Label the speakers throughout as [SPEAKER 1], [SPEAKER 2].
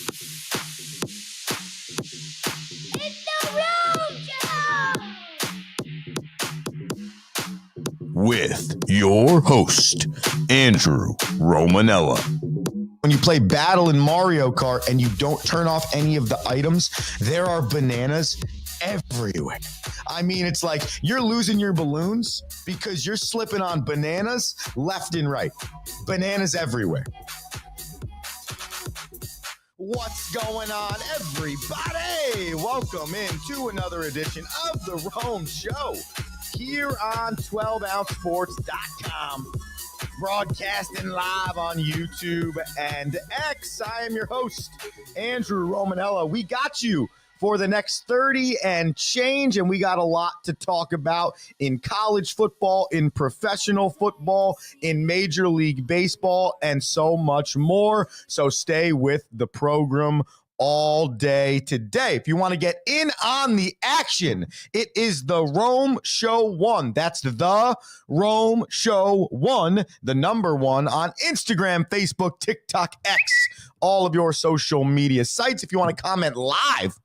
[SPEAKER 1] It's the Rome Show!
[SPEAKER 2] With your host, Andrew Romanella.
[SPEAKER 3] When you play Battle in Mario Kart and you don't turn off any of the items, there are bananas everywhere. I mean, it's like you're losing your balloons because you're slipping on bananas left and right. Bananas everywhere. What's going on, everybody? Welcome into another edition of the Rome Show here on 12ouncesports.com. Broadcasting live on YouTube and X. I am your host, Andrew Romanella. We got you for the next 30 and change, and we got a lot to talk about in college football, in professional football, in Major League Baseball, and so much more. So stay with the program all day today. If you want to get in on the action, it is the Rome Show 1. That's the Rome Show 1, the number 1 on Instagram, Facebook, TikTok, X, all of your social media sites. If you want to comment live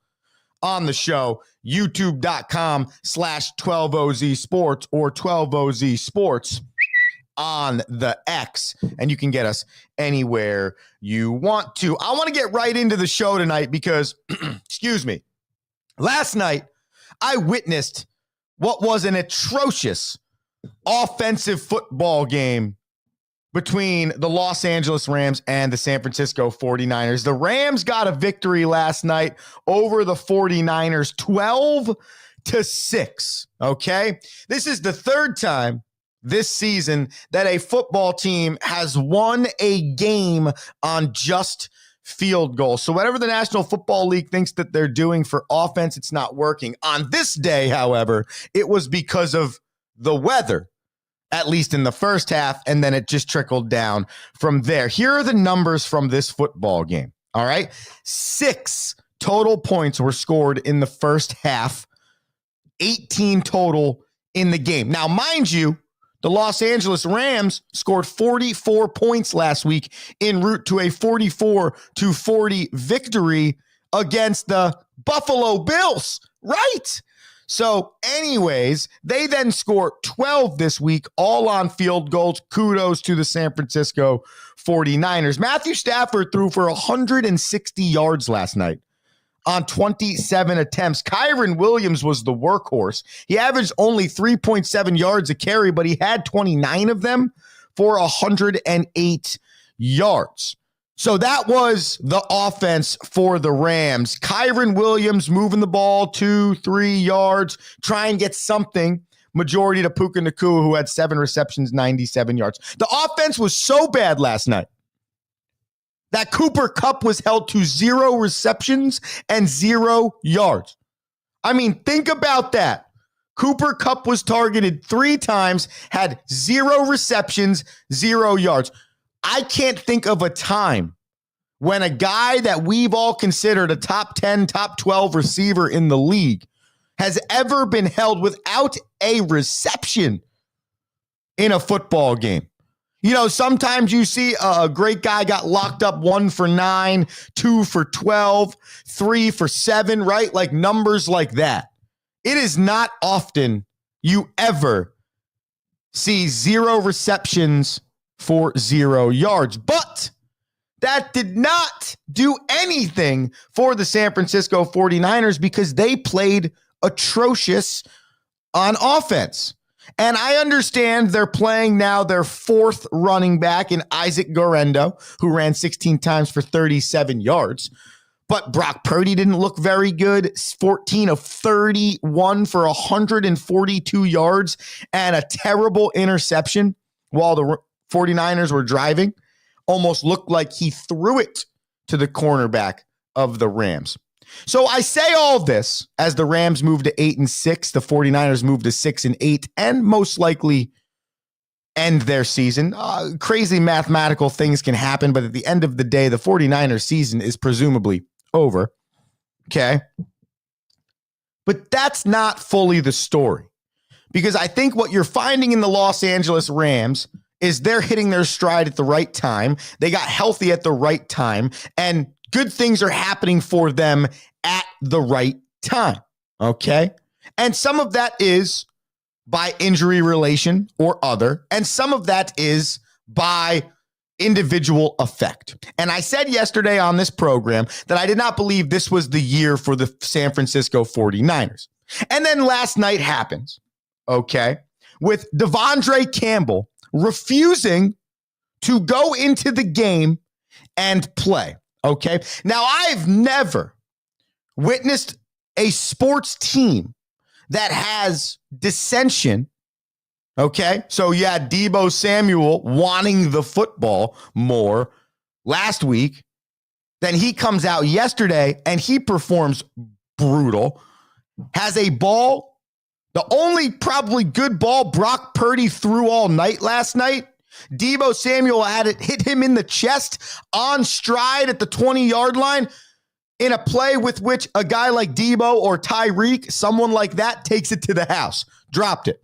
[SPEAKER 3] on the show, youtube.com/12OZ Sports or 12OZ Sports on the X, and you can get us anywhere you want to. I want to get right into the show tonight because, excuse me, last night I witnessed what was an atrocious offensive football game between the Los Angeles Rams and the San Francisco 49ers. The Rams got a victory last night over the 49ers, 12-6, okay? This is the third time this season that a football team has won a game on just field goals. So whatever the National Football League thinks that they're doing for offense, it's not working. On this day, however, it was because of the weather, at least in the first half, and then it just trickled down from there. Here are the numbers from this football game, all right? 6 total points were scored in the first half, 18 total in the game. Now, mind you, the Los Angeles Rams scored 44 points last week en route to a 44-40 victory against the Buffalo Bills, right? So anyways, they then scored 12 this week, all on field goals. Kudos to the San Francisco 49ers. Matthew Stafford threw for 160 yards last night on 27 attempts. Kyren Williams was the workhorse. He averaged only 3.7 yards a carry, but he had 29 of them for 108 yards. So that was the offense for the Rams. Kyren Williams moving the ball 2-3 yards, try and get something. Majority to Puka Nacua, who had 7 receptions, 97 yards. The offense was so bad last night that Cooper Kupp was held to 0 receptions and 0 yards. I mean, think about that. Cooper Kupp was targeted 3 times, had 0 receptions, 0 yards. I can't think of a time when a guy that we've all considered a top 10, top 12 receiver in the league has ever been held without a reception in a football game. You know, sometimes you see a great guy got locked up 1 for 9, 2 for 12, 3 for 7, right? Like numbers like that. It is not often you ever see 0 receptions for 0 yards. But that did not do anything for the San Francisco 49ers because they played atrocious on offense. And I understand they're playing now their 4th running back in Isaac Guerrero, who ran 16 times for 37 yards. But Brock Purdy didn't look very good. 14 of 31 for 142 yards and a terrible interception while the 49ers were driving. Almost looked like he threw it to the cornerback of the Rams. So I say all this as the Rams move to 8-6, the 49ers move to 6-8, and most likely end their season. Crazy mathematical things can happen, but at the end of the day, the 49ers season is presumably over. Okay. But that's not fully the story, because I think what you're finding in the Los Angeles Rams is they're hitting their stride at the right time. They got healthy at the right time. And good things are happening for them at the right time. Okay. And some of that is by injury relation or other, and some of that is by individual effect. And I said yesterday on this program that I did not believe this was the year for the San Francisco 49ers. And then last night happens, okay, with Devondre Campbell refusing to go into the game and play, okay? Now, I've never witnessed a sports team that has dissension. Okay, so you had Deebo Samuel wanting the football more last week. Then he comes out yesterday and he performs brutal. Has a ball, the only probably good ball Brock Purdy threw all night last night. Deebo Samuel had it hit him in the chest on stride at the 20-yard line in a play with which a guy like Deebo or Tyreek, someone like that, takes it to the house. Dropped it.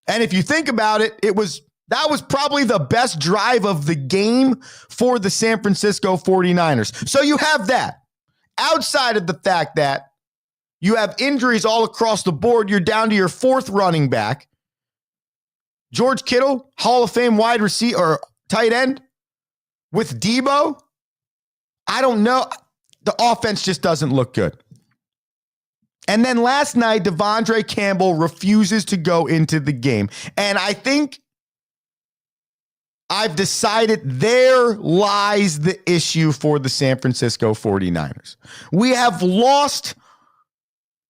[SPEAKER 3] And if you think about it, that was probably the best drive of the game for the San Francisco 49ers. So you have that. Outside of the fact that you have injuries all across the board, you're down to your fourth running back. George Kittle, Hall of Fame wide receiver or tight end with Deebo. I don't know. The offense just doesn't look good. And then last night, Devondre Campbell refuses to go into the game. And I think I've decided there lies the issue for the San Francisco 49ers. We have lost,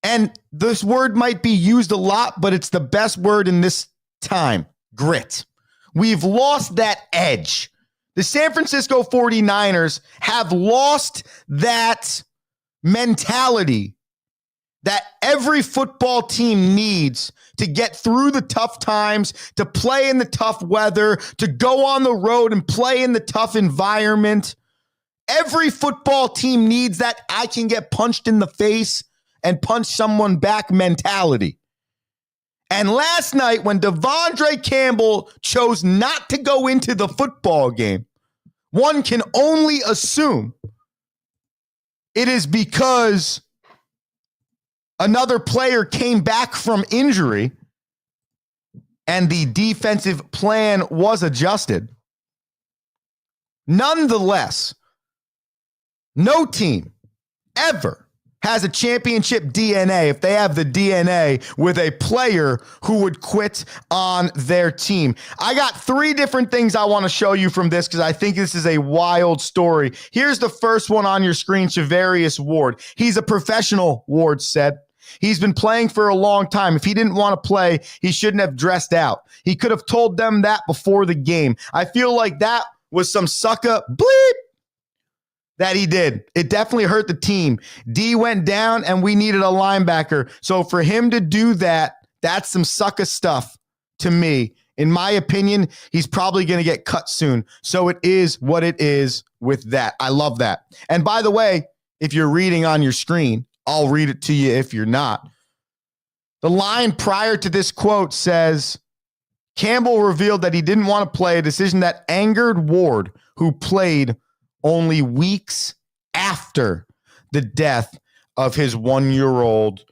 [SPEAKER 3] and this word might be used a lot, but it's the best word in this time, grit. We've lost that edge. The San Francisco 49ers have lost that mentality that every football team needs to get through the tough times, to play in the tough weather, to go on the road and play in the tough environment. Every football team needs that I can get punched in the face and punch someone back mentality. And last night, when Devondre Campbell chose not to go into the football game, one can only assume it is because another player came back from injury and the defensive plan was adjusted. Nonetheless, no team ever has a championship DNA if they have the DNA with a player who would quit on their team. I got three different things I want to show you from this because I think this is a wild story. Here's the first one on your screen, Shavarius Ward. He's a professional, Ward said. He's been playing for a long time. If he didn't want to play, he shouldn't have dressed out. He could have told them that before the game. I feel like that was some sucker bleep that he did. It definitely hurt the team. D went down and we needed a linebacker. So for him to do that, that's some sucker stuff to me. In my opinion, he's probably going to get cut soon. So it is what it is with that. I love that. And by the way, if you're reading on your screen, I'll read it to you if you're not. The line prior to this quote says, Campbell revealed that he didn't want to play, a decision that angered Ward, who played only weeks after the death of his 1-year-old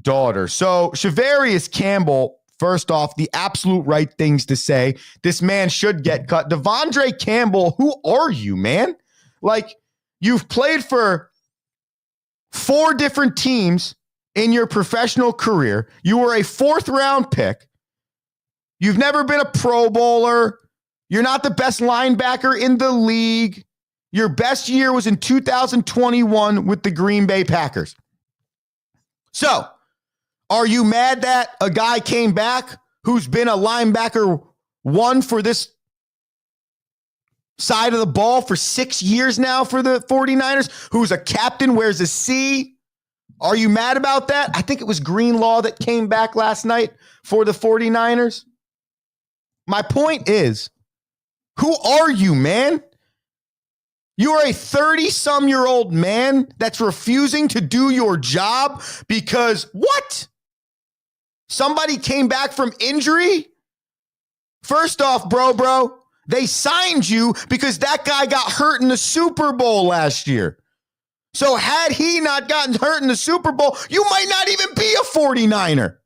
[SPEAKER 3] daughter. So Shavarius Campbell, first off, the absolute right things to say. This man should get cut. Devondre Campbell, who are you, man? Like, you've played for 4 different teams in your professional career. You were a 4th-round pick. You've never been a Pro Bowler. You're not the best linebacker in the league. Your best year was in 2021 with the Green Bay Packers. So, are you mad that a guy came back who's been a linebacker 1 for this side of the ball for 6 years now for the 49ers, who's a captain, wears a C? Are you mad about that? I think it was Greenlaw that came back last night for the 49ers. My point is, who are you, man? You are a 30-some-year-old man that's refusing to do your job because what? Somebody came back from injury? First off, bro, They signed you because that guy got hurt in the Super Bowl last year. So had he not gotten hurt in the Super Bowl, you might not even be a 49er.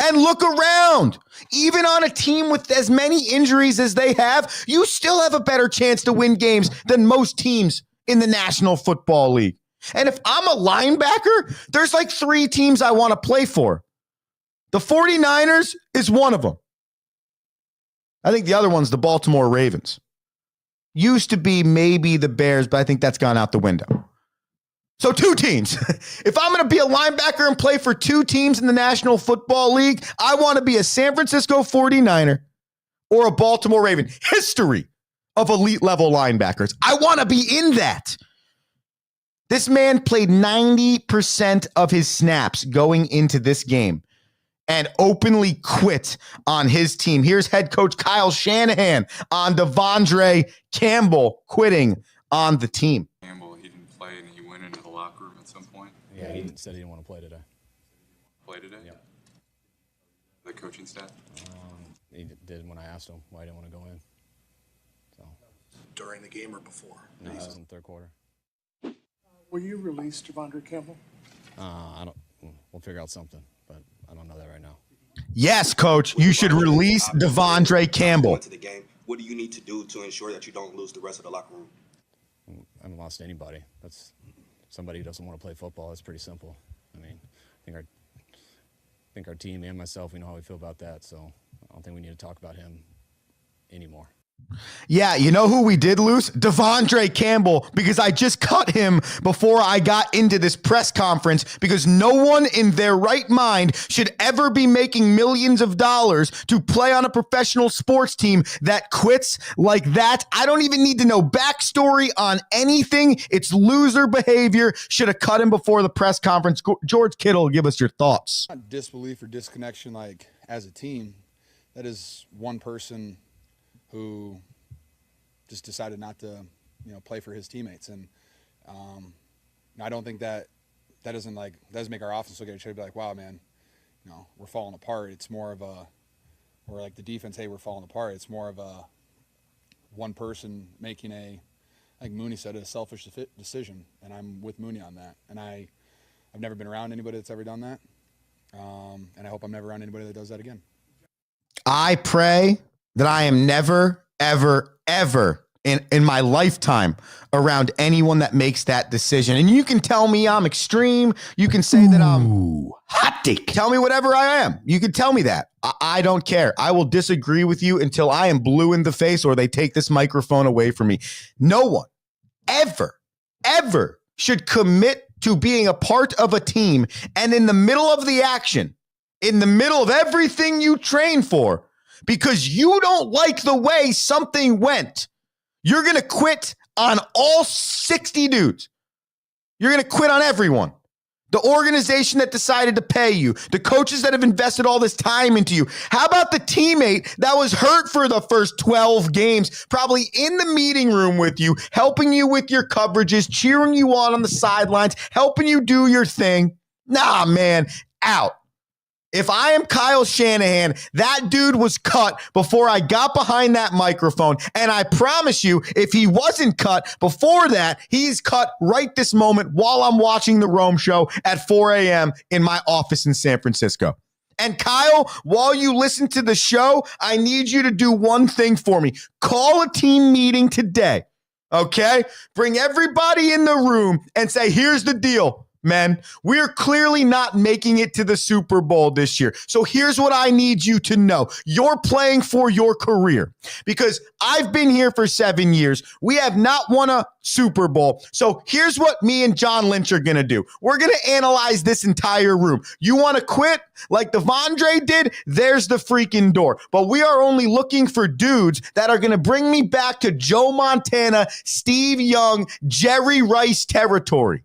[SPEAKER 3] And look around. Even on a team with as many injuries as they have, you still have a better chance to win games than most teams in the National Football League. And if I'm a linebacker, there's like 3 teams I want to play for. The 49ers is one of them. I think the other one's the Baltimore Ravens. Used to be maybe the Bears, but I think that's gone out the window. So 2 teams. If I'm going to be a linebacker and play for 2 teams in the National Football League, I want to be a San Francisco 49er or a Baltimore Raven. History of elite level linebackers. I want to be in that. This man played 90% of his snaps going into this game and openly quit on his team. Here's head coach Kyle Shanahan on Devondre Campbell quitting on the team.
[SPEAKER 4] Campbell, he didn't play and he went into the locker room at some point.
[SPEAKER 5] Yeah, he said he didn't want to play today.
[SPEAKER 4] Play today?
[SPEAKER 5] Yeah.
[SPEAKER 4] The coaching staff?
[SPEAKER 5] He did when I asked him why he didn't want to go in. So
[SPEAKER 6] During the game or before?
[SPEAKER 5] no, that was in the third quarter.
[SPEAKER 6] Will you release Devondre Campbell?
[SPEAKER 5] I don't. We'll figure out something, but I don't know that right now.
[SPEAKER 3] Yes, coach, you should release Devondre Campbell.
[SPEAKER 7] To the game, what do you need to do to ensure that you don't lose the rest of the locker room?
[SPEAKER 5] I haven't lost anybody. That's somebody who doesn't want to play football. That's pretty simple. I mean, I think our team and myself, we know how we feel about that. So I don't think we need to talk about him anymore.
[SPEAKER 3] Yeah, you know who we did lose? Devondre Campbell, because I just cut him before I got into this press conference because no one in their right mind should ever be making millions of dollars to play on a professional sports team that quits like that. I don't even need to know backstory on anything. It's loser behavior. Should have cut him before the press conference. George Kittle, give us your thoughts.
[SPEAKER 8] Not disbelief or disconnection like as a team. That is one person who just decided not to, play for his teammates. And I don't think that doesn't make our offense look at each other and be like, wow, man, we're falling apart. It's more of a, or like the defense, hey, we're falling apart. It's more of a one person making like Mooney said, a selfish decision. And I'm with Mooney on that. And I've never been around anybody that's ever done that. And I hope I'm never around anybody that does that again.
[SPEAKER 3] I pray that I am never, ever, ever in my lifetime around anyone that makes that decision. And you can tell me I'm extreme. You can say that I'm hot take. Tell me whatever I am. You can tell me that. I don't care. I will disagree with you until I am blue in the face or they take this microphone away from me. No one ever, ever should commit to being a part of a team and in the middle of the action, in the middle of everything you train for, because you don't like the way something went, you're going to quit on all 60 dudes. You're going to quit on everyone. The organization that decided to pay you, the coaches that have invested all this time into you. How about the teammate that was hurt for the first 12 games, probably in the meeting room with you, helping you with your coverages, cheering you on the sidelines, helping you do your thing? Nah, man, out. If I am Kyle Shanahan, that dude was cut before I got behind that microphone. And I promise you, if he wasn't cut before that, he's cut right this moment while I'm watching the Rome Show at 4 a.m. in my office in San Francisco. And Kyle, while you listen to the show, I need you to do one thing for me. Call a team meeting today, okay? Bring everybody in the room and say, here's the deal. Men, we're clearly not making it to the Super Bowl this year. So here's what I need you to know. You're playing for your career because I've been here for 7 years. We have not won a Super Bowl. So here's what me and John Lynch are going to do. We're going to analyze this entire room. You want to quit like Devondre did? There's the freaking door. But we are only looking for dudes that are going to bring me back to Joe Montana, Steve Young, Jerry Rice territory.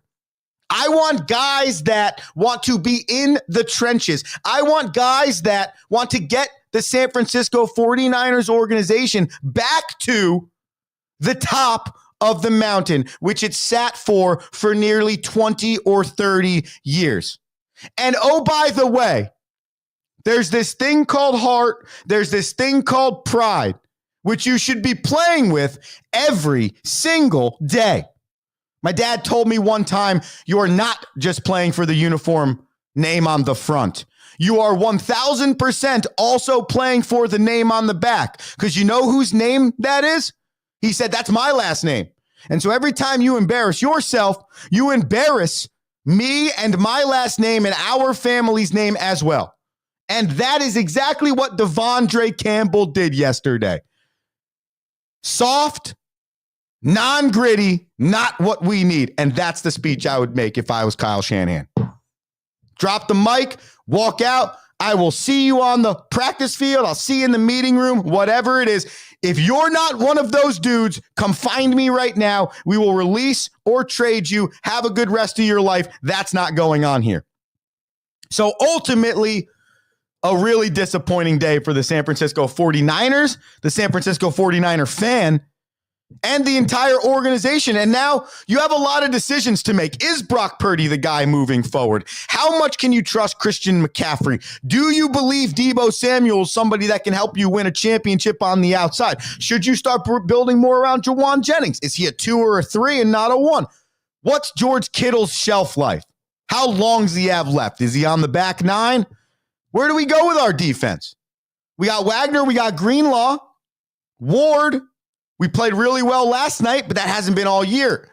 [SPEAKER 3] I want guys that want to be in the trenches. I want guys that want to get the San Francisco 49ers organization back to the top of the mountain, which it sat for nearly 20 or 30 years. And oh, by the way, there's this thing called heart. There's this thing called pride. which you should be playing with every single day. My dad told me one time, you are not just playing for the uniform name on the front. You are 1,000% also playing for the name on the back. Because you know whose name that is? He said, that's my last name. And so every time you embarrass yourself, you embarrass me and my last name and our family's name as well. And that is exactly what Devondre Campbell did yesterday. Soft, non-gritty, not what we need. And that's the speech I would make if I was Kyle Shanahan. Drop the mic, walk out. I will see you on the practice field. I'll see you in the meeting room, whatever it is. If you're not one of those dudes, come find me right now. We will release or trade you. Have a good rest of your life. That's not going on here. So ultimately, a really disappointing day for the San Francisco 49ers, the San Francisco 49er fan, and the entire organization. And now you have a lot of decisions to make. Is Brock Purdy the guy moving forward? How much can you trust Christian McCaffrey? Do you believe Deebo Samuel is somebody that can help you win a championship on the outside? Should you start building more around Jawan Jennings? Is he a 2 or a 3 and not a 1? What's George Kittle's shelf life? How long does he have left? Is he on the back 9? Where do we go with our defense? We got Wagner, we got Greenlaw, Ward. We played really well last night, but that hasn't been all year.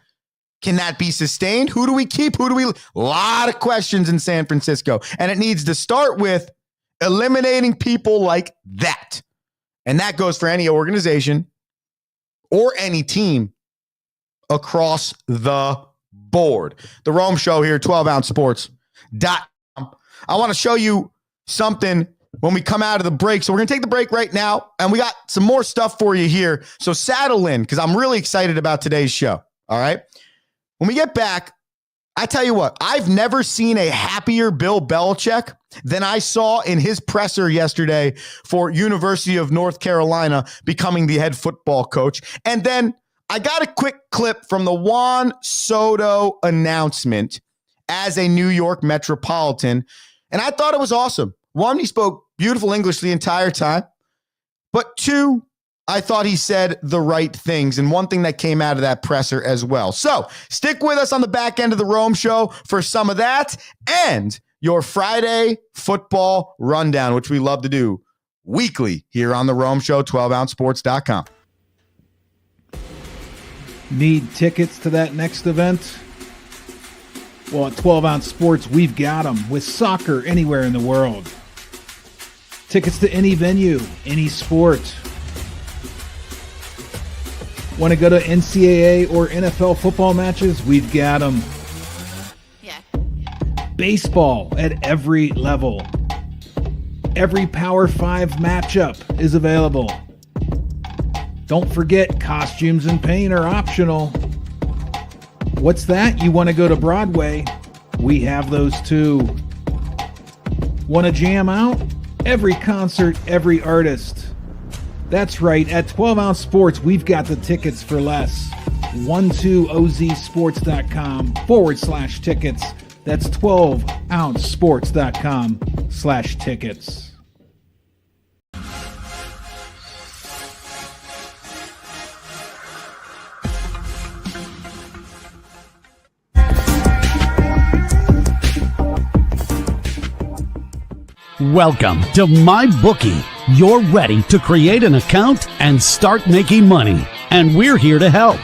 [SPEAKER 3] Can that be sustained? Who do we keep? A lot of questions in San Francisco. And it needs to start with eliminating people like that. And that goes for any organization or any team across the board. The Rome Show here, 12ouncesports.com. I want to show you something when we come out of the break. So we're going to take the break right now, and we got some more stuff for you here. So saddle in, because I'm really excited about today's show. All right. When we get back, I tell you what, I've never seen a happier Bill Belichick than I saw in his presser yesterday for University of North Carolina becoming the head football coach. And then I got a quick clip from the Juan Soto announcement as a New York Metropolitan, and I thought it was awesome. One, he spoke beautiful English the entire time. But two, I thought he said the right things. And one thing that came out of that presser as well. So stick with us on the back end of the Rome Show for some of that and your Friday football rundown, which we love to do weekly here on the Rome Show, 12ouncesports.com.
[SPEAKER 9] Need tickets to that next event? Well, at 12 Ounce Sports, we've got them with soccer anywhere in the world. Tickets to any venue, any sport. Want to go to NCAA or NFL football matches? We've got them.
[SPEAKER 1] Yeah.
[SPEAKER 9] Baseball at every level. Every Power 5 matchup is available. Don't forget, costumes and paint are optional. What's that? You want to go to Broadway? We have those too. Want to jam out? Every concert, every artist. That's right. At 12 Ounce Sports, we've got the tickets for less. 12ozsports.com/tickets. That's 12ouncesports.com/tickets.
[SPEAKER 10] Welcome to MyBookie. You're ready to create an account and start making money, and we're here to help.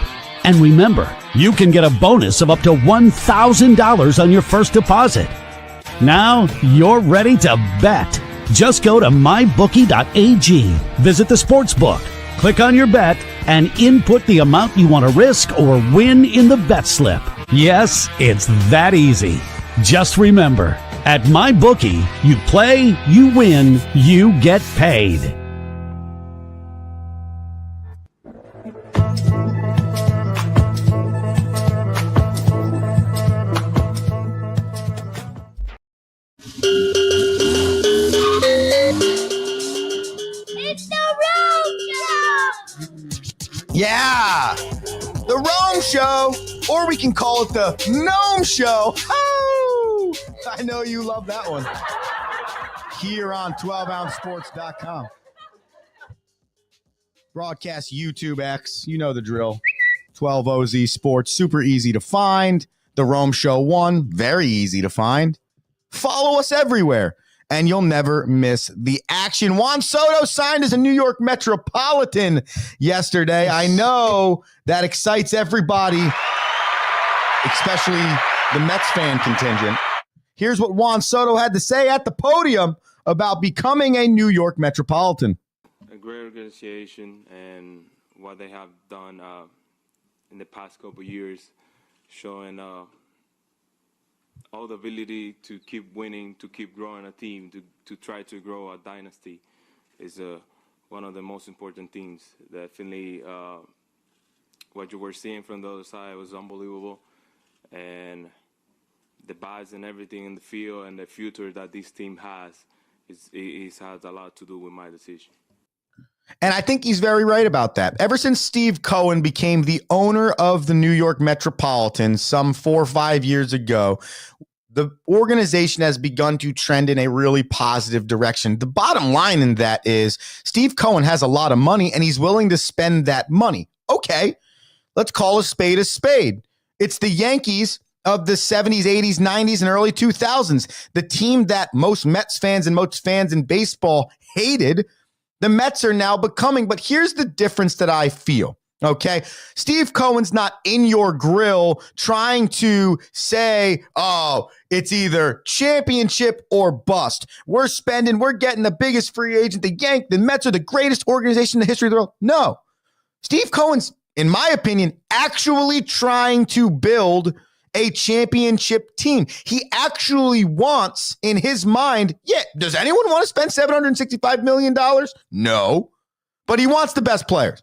[SPEAKER 10] And remember, you can get a bonus of up to $1,000 on your first deposit. Now you're ready to bet. Just go to mybookie.ag, visit the sportsbook, click on your bet, and input the amount you want to risk or win in the bet slip. Yes, it's that easy. Just remember, at MyBookie, you play, you win, you get paid.
[SPEAKER 1] It's the Rome Show!
[SPEAKER 3] Yeah, the Rome Show, or we can call it the Gnome Show. Oh, I know you love that one. Here on 12ouncesports.com. Broadcast YouTube X. You know the drill. 12OZ Sports. Super easy to find. The Rome Show 1. Very easy to find. Follow us everywhere, and you'll never miss the action. Juan Soto signed as a New York Metropolitan yesterday. I know that excites everybody, especially the Mets fan contingent. Here's what Juan Soto had to say at the podium about becoming a New York Metropolitan.
[SPEAKER 11] A great organization, and what they have done in the past couple years, showing all the ability to keep winning, to keep growing a team, to try to grow a dynasty is one of the most important things. Definitely what you were seeing from the other side was unbelievable. And the bats and everything in the field and the future that this team has has a lot to do with my decision.
[SPEAKER 3] And I think he's very right about that. Ever since Steve Cohen became the owner of the New York Metropolitans some 4 or 5 years ago, the organization has begun to trend in a really positive direction. The bottom line in that is Steve Cohen has a lot of money and he's willing to spend that money. Okay, let's call a spade a spade. It's the Yankees of the 70s, 80s, 90s, and early 2000s. The team that most Mets fans and most fans in baseball hated, the Mets are now becoming. But here's the difference that I feel. Okay, Steve Cohen's not in your grill trying to say, oh, it's either championship or bust. We're getting the biggest free agent. The Mets are the greatest organization in the history of the world. No, Steve Cohen's, in my opinion, actually trying to build a championship team. He actually wants, in his mind, does anyone want to spend $765 million? No, but he wants the best players.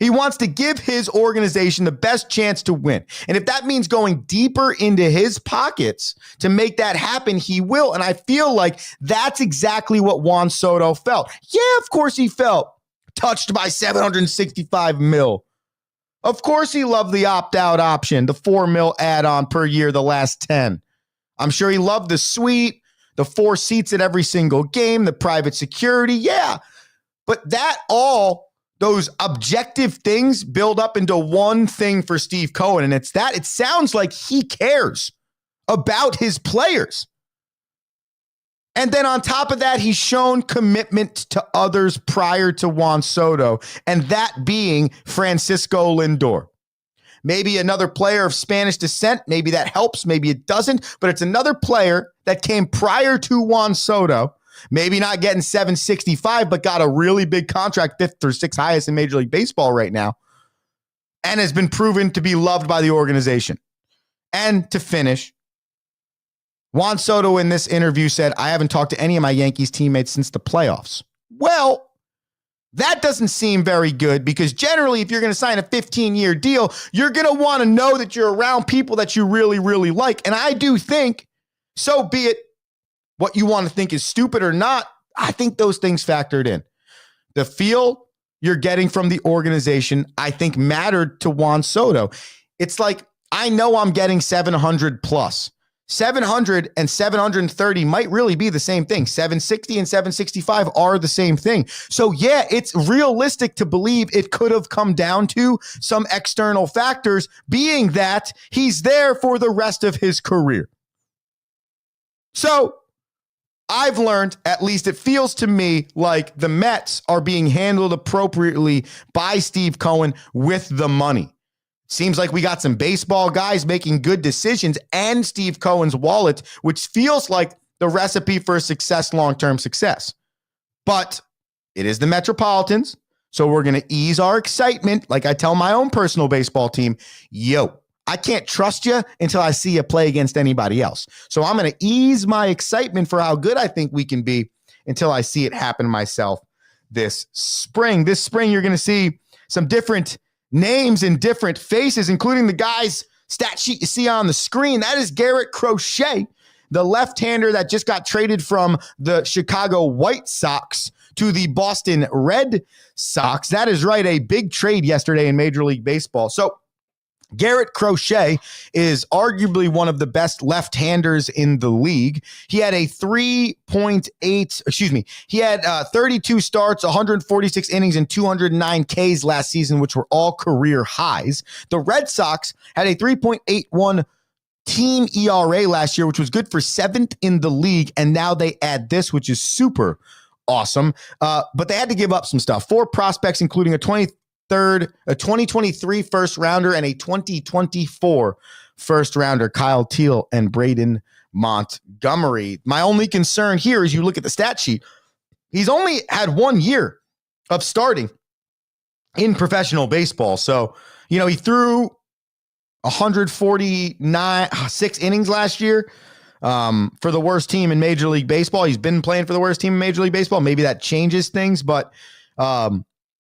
[SPEAKER 3] He wants to give his organization the best chance to win. And if that means going deeper into his pockets to make that happen, he will. And I feel like that's exactly what Juan Soto felt. Yeah, of course he felt touched by $765 million. Of course he loved the opt-out option, the $4 million add-on per year, the last 10. I'm sure he loved the suite, the 4 seats at every single game, the private security. Yeah, but those objective things build up into one thing for Steve Cohen, and it's that it sounds like he cares about his players. And then on top of that, he's shown commitment to others prior to Juan Soto, and that being Francisco Lindor. Maybe another player of Spanish descent, maybe that helps, maybe it doesn't, but it's another player that came prior to Juan Soto. Maybe not getting 765, but got a really big contract, 5th or 6th highest in Major League Baseball right now, and has been proven to be loved by the organization. And to finish, Juan Soto in this interview said, I haven't talked to any of my Yankees teammates since the playoffs. Well, that doesn't seem very good because generally if you're going to sign a 15-year deal, you're going to want to know that you're around people that you really, really like. And I do think, so be it, what you want to think is stupid or not, I think those things factored in. The feel you're getting from the organization, I think, mattered to Juan Soto. It's like, I know I'm getting 700 plus. 700 and 730 might really be the same thing. 760 and 765 are the same thing. So yeah, it's realistic to believe it could have come down to some external factors, being that he's there for the rest of his career. So I've learned, at least it feels to me like the Mets are being handled appropriately by Steve Cohen with the money. Seems like we got some baseball guys making good decisions and Steve Cohen's wallet, which feels like the recipe for success, long-term success. But it is the Metropolitans, so we're going to ease our excitement. Like I tell my own personal baseball team, I can't trust you until I see you play against anybody else. So I'm going to ease my excitement for how good I think we can be until I see it happen myself this spring. This spring, you're going to see some different names and different faces, including the guy's stat sheet you see on the screen. That is Garrett Crochet, the left-hander that just got traded from the Chicago White Sox to the Boston Red Sox. That is right, a big trade yesterday in Major League Baseball. So Garrett Crochet is arguably one of the best left-handers in the league. He had a 32 starts, 146 innings, and 209 Ks last season, which were all career highs. The Red Sox had a 3.81 team ERA last year, which was good for 7th in the league, and now they add this, which is super awesome. But they had to give up some stuff. 4 prospects, including a 2023 first rounder and a 2024 first rounder, Kyle Teal and Braden Montgomery. My only concern here is you look at the stat sheet. He's only had 1 year of starting in professional baseball. So, he threw 6 innings last year for the worst team in Major League Baseball. He's been playing for the worst team in Major League Baseball. Maybe that changes things, but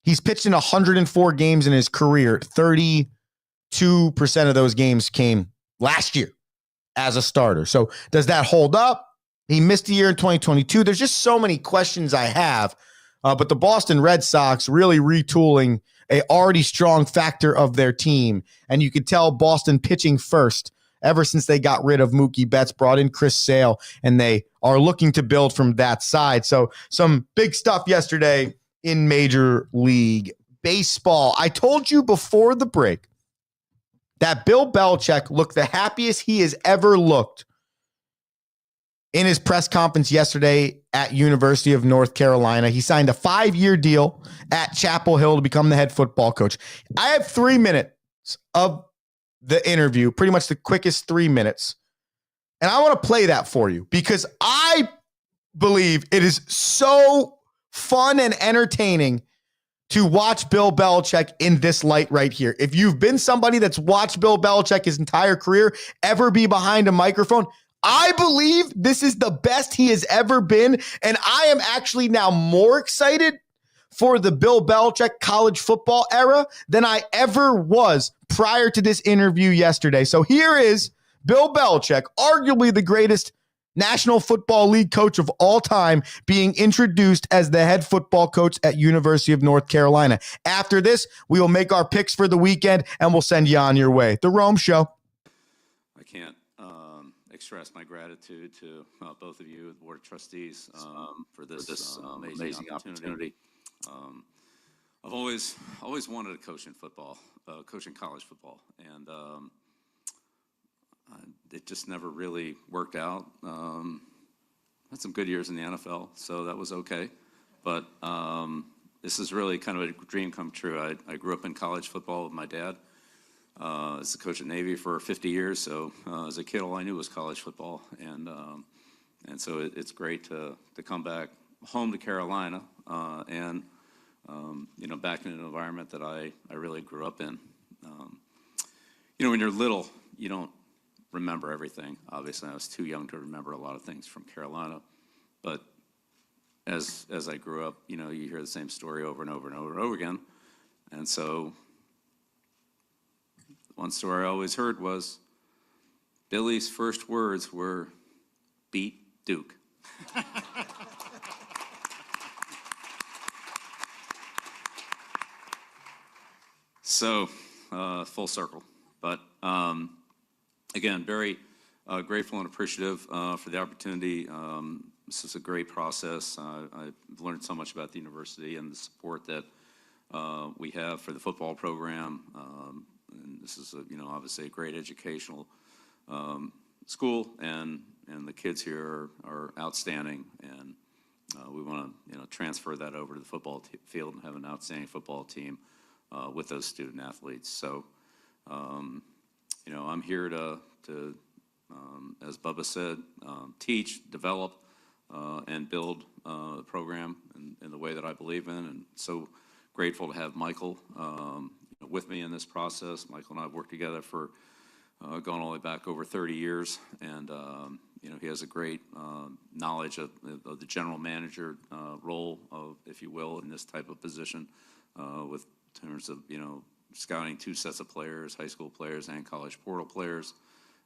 [SPEAKER 3] he's pitched in 104 games in his career. 32% of those games came last year as a starter. So does that hold up? He missed a year in 2022. There's just so many questions I have. But the Boston Red Sox really retooling a already strong factor of their team. And you could tell Boston pitching first ever since they got rid of Mookie Betts, brought in Chris Sale, and they are looking to build from that side. So some big stuff yesterday in Major League Baseball. I told you before the break that Bill Belichick looked the happiest he has ever looked in his press conference yesterday at University of North Carolina. He signed a 5-year deal at Chapel Hill to become the head football coach. I have 3 minutes of the interview, pretty much the quickest 3 minutes. And I want to play that for you because I believe it is so fun and entertaining to watch Bill Belichick in this light right here. If you've been somebody that's watched Bill Belichick his entire career ever be behind a microphone, I believe this is the best he has ever been. And I am actually now more excited for the Bill Belichick college football era than I ever was prior to this interview yesterday. So here is Bill Belichick, arguably the greatest National Football League coach of all time, being introduced as the head football coach at University of North Carolina. After this, we will make our picks for the weekend and we'll send you on your way. The Rome Show.
[SPEAKER 12] I can't express my gratitude to both of you, the Board of Trustees, for this amazing opportunity. I've always wanted to coach in football, coach in college football, and it just never really worked out. Had some good years in the NFL, so that was okay. But this is really kind of a dream come true. I grew up in college football with my dad. As a coach at Navy for 50 years, so as a kid, all I knew was college football, and so it's great to come back home to Carolina and back in an environment that I really grew up in. When you're little, you don't remember everything. Obviously, I was too young to remember a lot of things from Carolina, but as I grew up, you hear the same story over and over and over and over again, and so. One story I always heard was Billy's first words were, "Beat Duke." So, full circle. But again, very grateful and appreciative for the opportunity. This is a great process. I've learned so much about the university and the support that we have for the football program. And this is, obviously a great educational school, and the kids here are outstanding, and we want to, transfer that over to the football field and have an outstanding football team with those student athletes. So, I'm here to as Bubba said, teach, develop, and build the program in the way that I believe in, and so grateful to have Michael with me in this process. Michael and I have worked together for going all the way back over 30 years, and he has a great knowledge of the general manager role, if you will, in this type of position, with terms of scouting 2 sets of players, high school players and college portal players,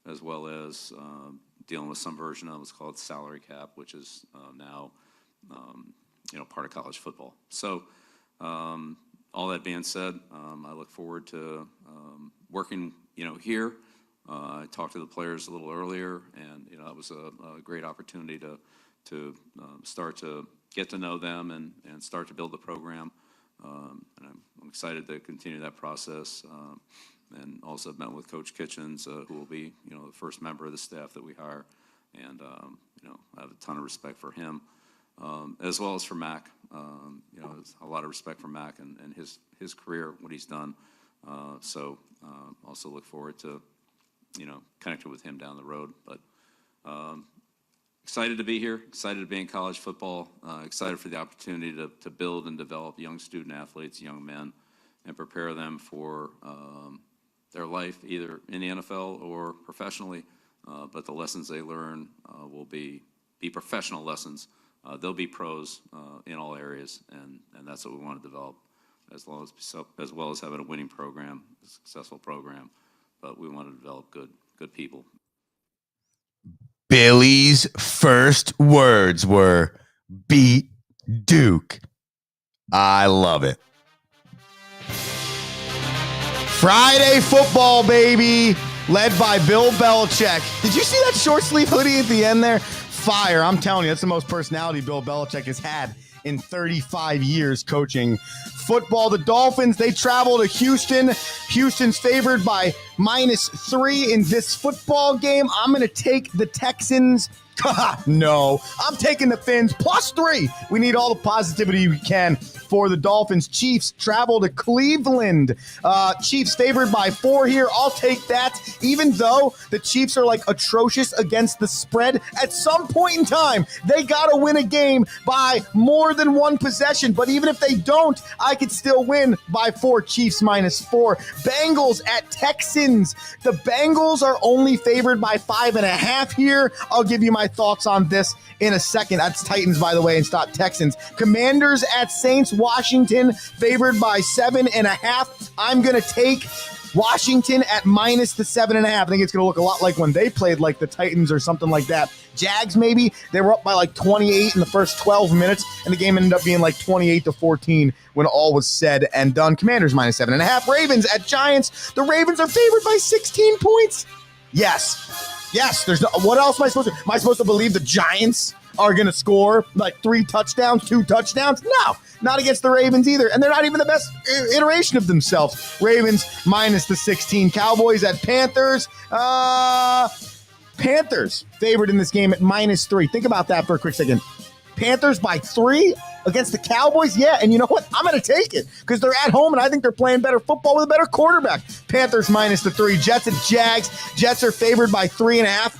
[SPEAKER 12] as well as dealing with some version of what's called salary cap, which is now part of college football. So. All that being said, I look forward to working here. I talked to the players a little earlier, and that was a great opportunity to start to get to know them and start to build the program. And I'm excited to continue that process. And also met with Coach Kitchens, who will be the first member of the staff that we hire, and I have a ton of respect for him, as well as for Mac. A lot of respect for Mac and his career, what he's done. So also look forward to connecting with him down the road. But excited to be here, excited to be in college football, excited for the opportunity to build and develop young student athletes, young men, and prepare them for their life, either in the NFL or professionally. But the lessons they learn will be professional lessons. They'll be pros in all areas, and that's what we want to develop, as well as having a winning program, a successful program. But we want to develop good people.
[SPEAKER 3] Billy's first words were beat Duke. I love it. Friday football, baby, led by Bill Belichick. Did you see that short sleeve hoodie at the end there? Fire. I'm telling you, that's the most personality Bill Belichick has had in 35 years coaching football. The Dolphins, they travel to Houston. Houston's favored by -3 in this football game. I'm going to take the Texans. No, I'm taking the Fins +3. We need all the positivity we can for the Dolphins. Chiefs travel to Cleveland. Chiefs favored by 4 here. I'll take that. Even though the Chiefs are like atrocious against the spread, at some point in time, they got to win a game by more than one possession. But even if they don't, I could still win by 4. Chiefs -4. Bengals at Texans. The Bengals are only favored by 5.5 here. I'll give you my thoughts on this in a second. That's Titans, by the way, and stop Texans. Commanders at Saints. Washington favored by 7.5. I'm going to take Washington at -7.5. I think it's going to look a lot like when they played like the Titans or something like that. Jags, maybe. They were up by like 28 in the first 12 minutes, and the game ended up being like 28-14 when all was said and done. Commanders -7.5. Ravens at Giants. The Ravens are favored by 16 points. Yes, there's no, what else am I supposed to? Am I supposed to believe the Giants are going to score like 3 touchdowns, 2 touchdowns? No, not against the Ravens either. And they're not even the best iteration of themselves. Ravens -16. Cowboys at Panthers. Panthers favored in this game at -3. Think about that for a quick second. Panthers by 3 against the Cowboys? Yeah, and you know what? I'm going to take it because they're at home, and I think they're playing better football with a better quarterback. Panthers -3. Jets at Jags. Jets are favored by 3.5.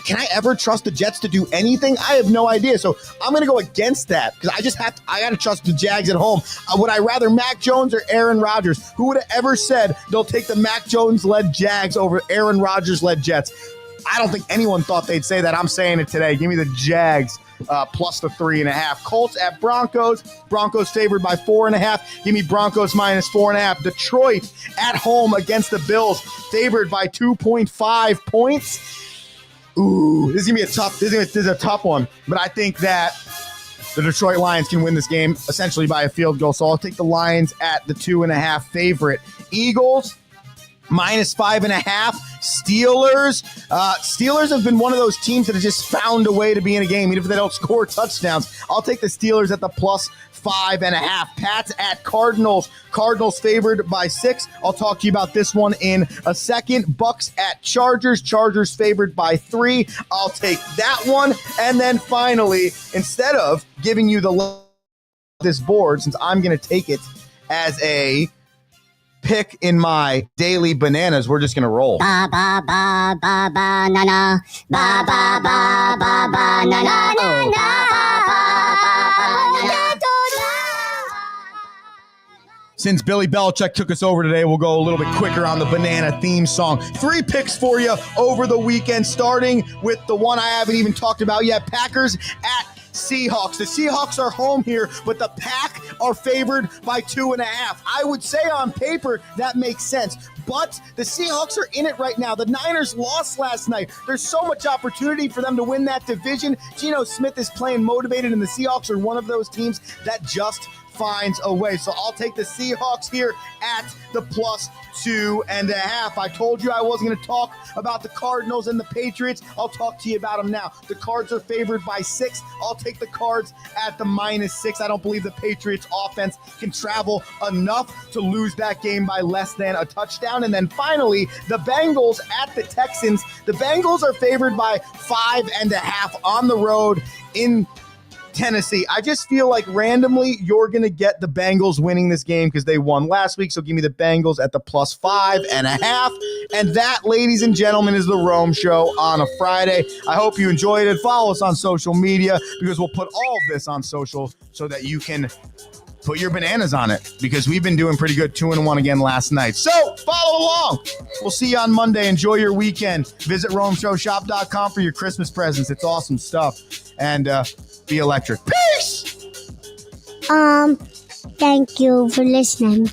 [SPEAKER 3] Can I ever trust the Jets to do anything? I have no idea. So I'm going to go against that because I got to trust the Jags at home. Would I rather Mac Jones or Aaron Rodgers? Who would have ever said they'll take the Mac Jones-led Jags over Aaron Rodgers-led Jets? I don't think anyone thought they'd say that. I'm saying it today. Give me the Jags plus the 3.5. Colts at Broncos. Broncos favored by 4.5. Give me Broncos -4.5. Detroit at home against the Bills, favored by 2.5 points. Ooh, this is a tough one, but I think that the Detroit Lions can win this game essentially by a field goal. So I'll take the Lions at the 2.5 favorite. Eagles -5.5. Steelers have been one of those teams that have just found a way to be in a game, even if they don't score touchdowns. I'll take the Steelers at the +5.5. Pats at Cardinals. Cardinals favored by 6. I'll talk to you about this one in a second. Bucks at Chargers. Chargers favored by 3. I'll take that one. And then finally, instead of giving you this board, since I'm going to take it as a pick in my daily bananas, we're just gonna roll.
[SPEAKER 1] Ba ba ba ba banana. Ba ba ba ba banana. Oh,
[SPEAKER 3] Since Billy Belichick took us over today, we'll go a little bit quicker on the banana theme song. 3 picks for you over the weekend, starting with the one I haven't even talked about yet. Packers at Seahawks. The Seahawks are home here, but the Pack are favored by 2.5. I would say on paper that makes sense, but the Seahawks are in it right now. The Niners lost last night. There's so much opportunity for them to win that division. Geno Smith is playing motivated, and the Seahawks are one of those teams that just finds a way. So I'll take the Seahawks here at the +2.5. I told you I wasn't going to talk about the Cardinals and the Patriots. I'll talk to you about them now. The Cards are favored by 6. I'll take the Cards at the -6. I don't believe the Patriots offense can travel enough to lose that game by less than a touchdown. And then finally, the Bengals at the Texans. The Bengals are favored by 5.5 on the road in Tennessee. I just feel like randomly you're going to get the Bengals winning this game because they won last week. So give me the Bengals at the +5.5. And that, ladies and gentlemen, is the Rome Show on a Friday. I hope you enjoyed it. Follow us on social media because we'll put all of this on social so that you can put your bananas on it because we've been doing pretty good. 2-1 again last night. So follow along. We'll see you on Monday. Enjoy your weekend. Visit RomeShowShop.com for your Christmas presents. It's awesome stuff. And be electric. Peace!
[SPEAKER 1] Thank you for listening.